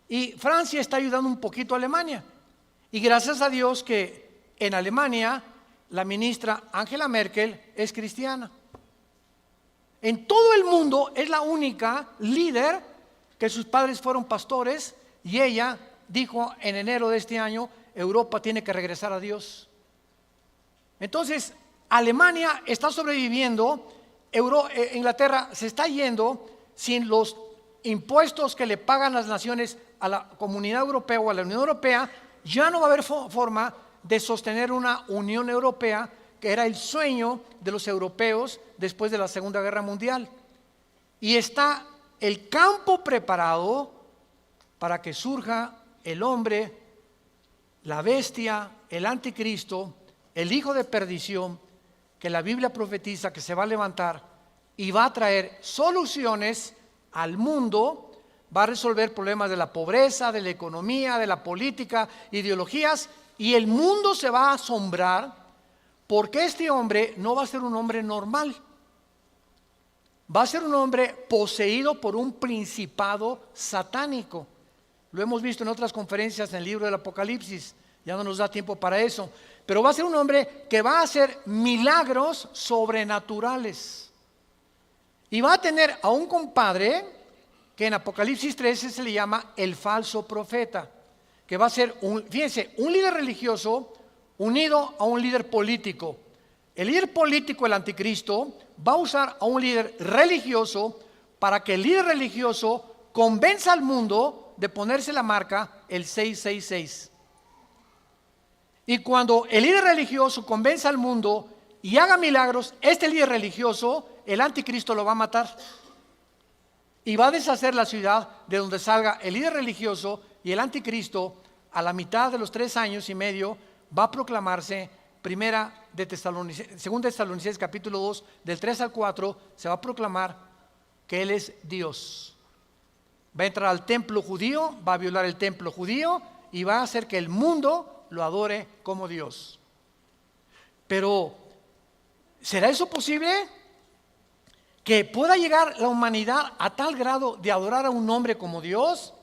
Y Francia está ayudando un poquito a Alemania. Y gracias a Dios que en Alemania la ministra Angela Merkel es cristiana. En todo el mundo es la única líder que sus padres fueron pastores y ella dijo en enero de este año, Europa tiene que regresar a Dios. Entonces, Alemania está sobreviviendo, Inglaterra se está yendo sin los impuestos que le pagan las naciones a la Comunidad Europea o a la Unión Europea. Ya no va a haber forma de sostener una Unión Europea, que era el sueño de los europeos después de la Segunda Guerra Mundial. Y está el campo preparado para que surja el hombre, la bestia, el anticristo, el hijo de perdición, que la Biblia profetiza que se va a levantar y va a traer soluciones al mundo, va a resolver problemas de la pobreza, de la economía, de la política, ideologías, y el mundo se va a asombrar porque este hombre no va a ser un hombre normal. Va a ser un hombre poseído por un principado satánico. Lo hemos visto en otras conferencias en el libro del Apocalipsis, ya no nos da tiempo para eso. Pero va a ser un hombre que va a hacer milagros sobrenaturales. Y va a tener a un compadre que en Apocalipsis 13 se le llama el falso profeta, que va a ser, fíjense, un líder religioso unido a un líder político. El líder político, el anticristo, va a usar a un líder religioso para que el líder religioso convenza al mundo de ponerse la marca el 666. Y cuando el líder religioso convenza al mundo y haga milagros, este líder religioso, el anticristo lo va a matar. Y va a deshacer la ciudad de donde salga el líder religioso, y el anticristo a la mitad de los 3 años y medio va a proclamarse. Según Tesalonicenses capítulo 2, del 3 al 4, se va a proclamar que Él es Dios. Va a entrar al templo judío, va a violar el templo judío y va a hacer que el mundo lo adore como Dios. Pero, ¿será eso posible? ¿Que pueda llegar la humanidad a tal grado de adorar a un hombre como Dios?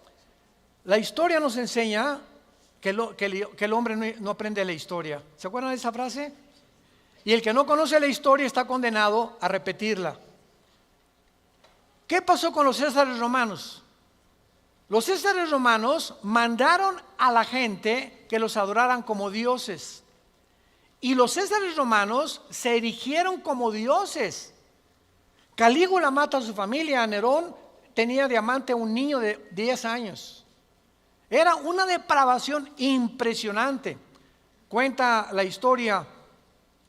La historia nos enseña que el hombre no aprende la historia. ¿Se acuerdan de esa frase? Y el que no conoce la historia está condenado a repetirla. ¿Qué pasó con los césares romanos? Los césares romanos mandaron a la gente que los adoraran como dioses. Y los césares romanos se erigieron como dioses. Calígula mata a su familia. Nerón tenía de amante a un niño de 10 años. Era una depravación impresionante. Cuenta la historia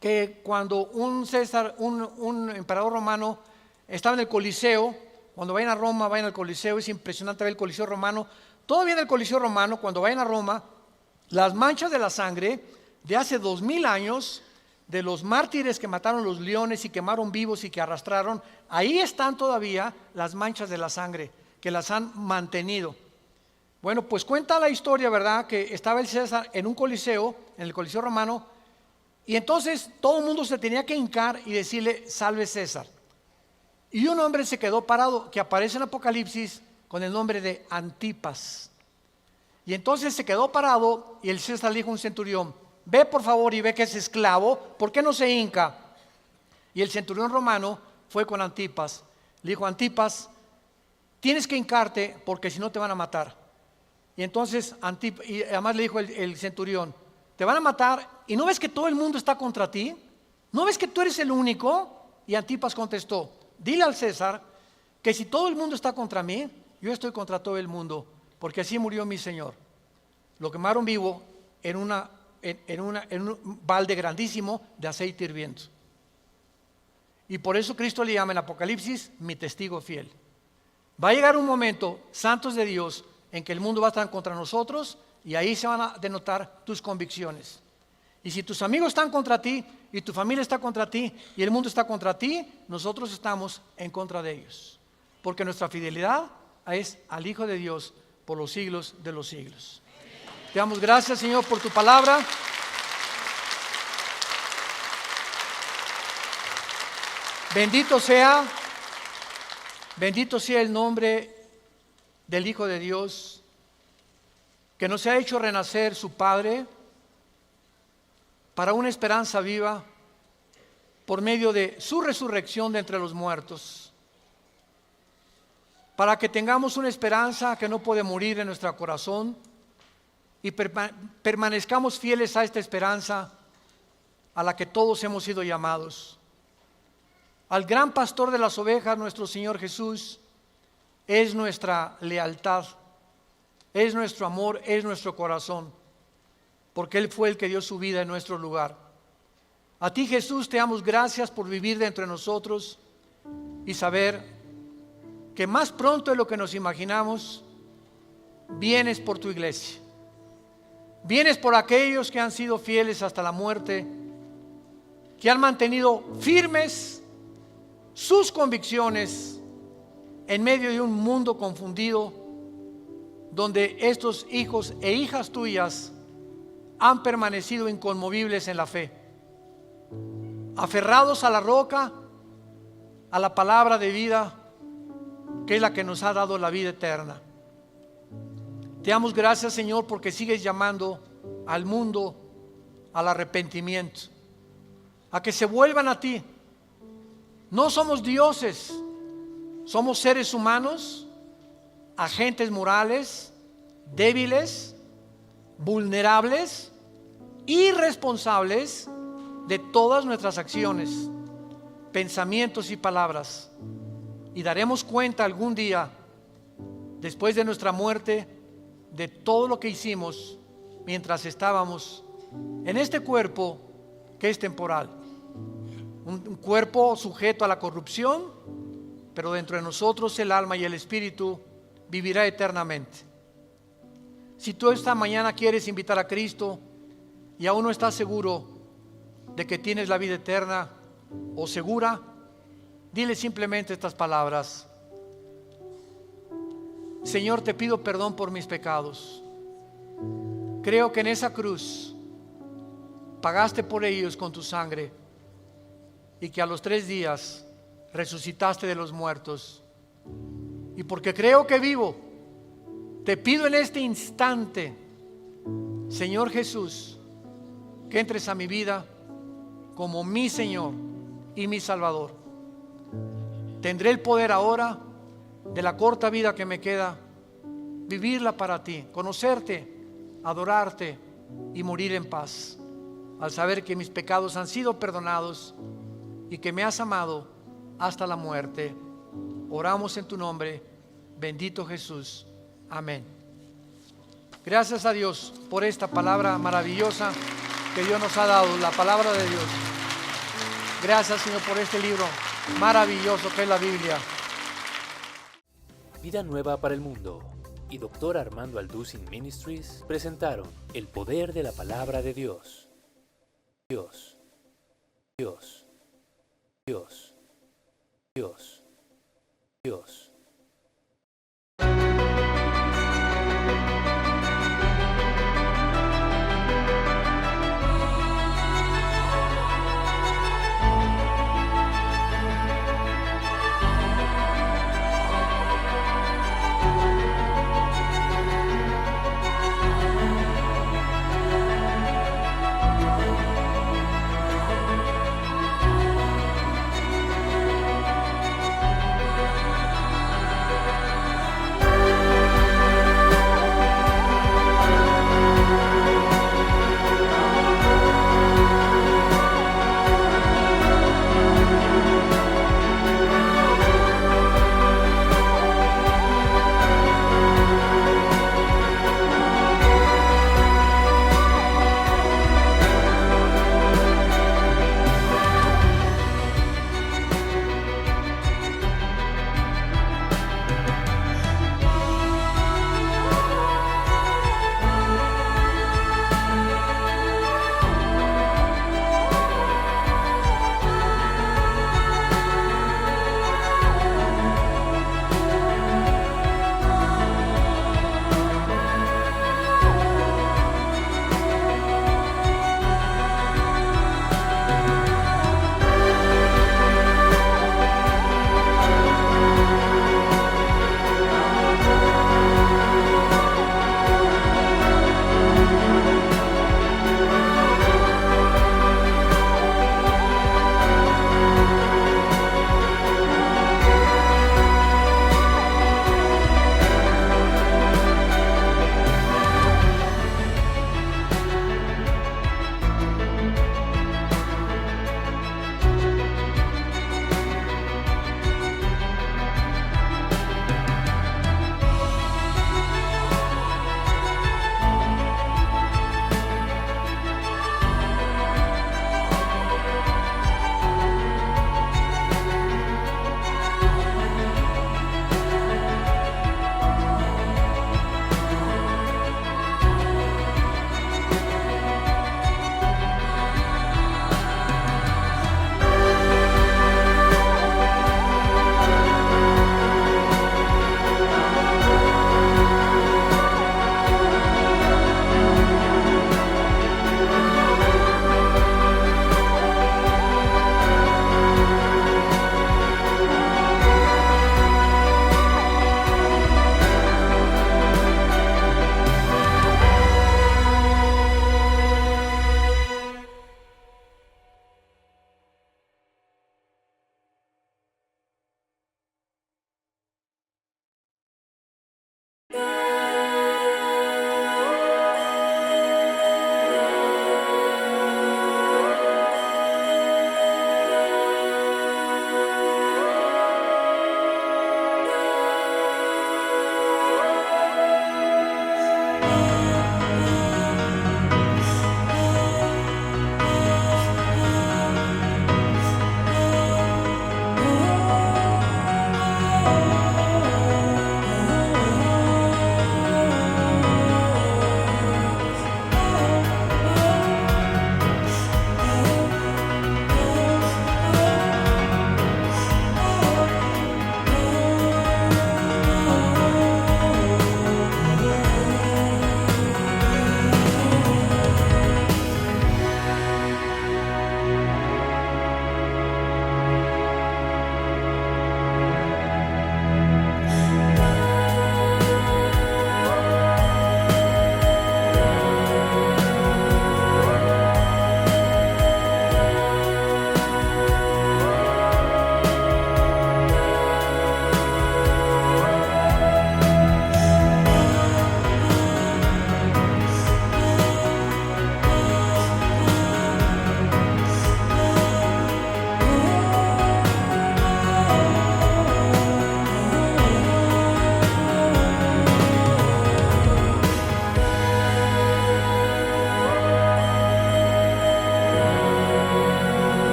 que cuando un emperador romano estaba en el Coliseo, cuando vayan a Roma, vayan al Coliseo, es impresionante ver el Coliseo romano. Todavía en el Coliseo romano, cuando vayan a Roma, las manchas de la sangre de hace 2000 años, de los mártires que mataron los leones y quemaron vivos y que arrastraron, ahí están todavía las manchas de la sangre que las han mantenido. Bueno, pues cuenta la historia, ¿verdad?, que estaba el César en un coliseo, en el Coliseo romano, y entonces todo el mundo se tenía que hincar y decirle, salve César. Y un hombre se quedó parado, que aparece en Apocalipsis con el nombre de Antipas. Y entonces se quedó parado y el César le dijo a un centurión, ve por favor y ve que es esclavo, ¿por qué no se hinca? Y el centurión romano fue con Antipas, le dijo, Antipas, tienes que hincarte porque si no te van a matar. Y entonces y además le dijo el centurión, te van a matar y ¿no ves que todo el mundo está contra ti? ¿No ves que tú eres el único? Y Antipas contestó, dile al César que si todo el mundo está contra mí, yo estoy contra todo el mundo, porque así murió mi Señor. Lo quemaron vivo en un balde grandísimo de aceite hirviendo. Y por eso Cristo le llama en Apocalipsis mi testigo fiel. Va a llegar un momento, santos de Dios, en que el mundo va a estar contra nosotros y ahí se van a denotar tus convicciones. Y si tus amigos están contra ti y tu familia está contra ti y el mundo está contra ti, nosotros estamos en contra de ellos. Porque nuestra fidelidad es al Hijo de Dios por los siglos de los siglos. Te damos gracias, Señor, por tu palabra. Bendito sea el nombre del Hijo de Dios, que nos ha hecho renacer su Padre para una esperanza viva por medio de su resurrección de entre los muertos, para que tengamos una esperanza que no puede morir en nuestro corazón y permanezcamos fieles a esta esperanza a la que todos hemos sido llamados. Al gran pastor de las ovejas, nuestro Señor Jesús, es nuestra lealtad, es nuestro amor, es nuestro corazón, porque Él fue el que dio su vida en nuestro lugar. A ti, Jesús, te damos gracias por vivir dentro de nosotros y saber que más pronto de lo que nos imaginamos, vienes por tu iglesia. Vienes por aquellos que han sido fieles hasta la muerte, que han mantenido firmes sus convicciones en medio de un mundo confundido, donde estos hijos e hijas tuyas han permanecido inconmovibles en la fe, aferrados a la roca, a la palabra de vida, que es la que nos ha dado la vida eterna. Te damos gracias, Señor, porque sigues llamando al mundo al arrepentimiento, a que se vuelvan a ti. No somos dioses, somos seres humanos, agentes morales, débiles, vulnerables, irresponsables de todas nuestras acciones, pensamientos y palabras. Y daremos cuenta algún día, después de nuestra muerte, de todo lo que hicimos mientras estábamos en este cuerpo que es temporal. Un cuerpo sujeto a la corrupción, pero dentro de nosotros el alma y el espíritu vivirá eternamente. Si tú esta mañana quieres invitar a Cristo y aún no estás seguro de que tienes la vida eterna o segura, dile simplemente estas palabras: Señor, te pido perdón por mis pecados. Creo que en esa cruz pagaste por ellos con tu sangre y que a los 3 días resucitaste de los muertos. Y porque creo que vivo, te pido en este instante, Señor Jesús, que entres a mi vida como mi Señor y mi Salvador. Tendré el poder ahora, de la corta vida que me queda, vivirla para ti, conocerte, adorarte y morir en paz, al saber que mis pecados han sido perdonados y que me has amado hasta la muerte. Oramos en tu nombre, bendito Jesús. Amén. Gracias a Dios por esta palabra maravillosa que Dios nos ha dado, la palabra de Dios. Gracias, Señor, por este libro maravilloso que es la Biblia. Vida Nueva para el Mundo y Dr. Armando Alducin Ministries presentaron El Poder de la Palabra de Dios. Dios, Dios, Dios, Dios, Dios.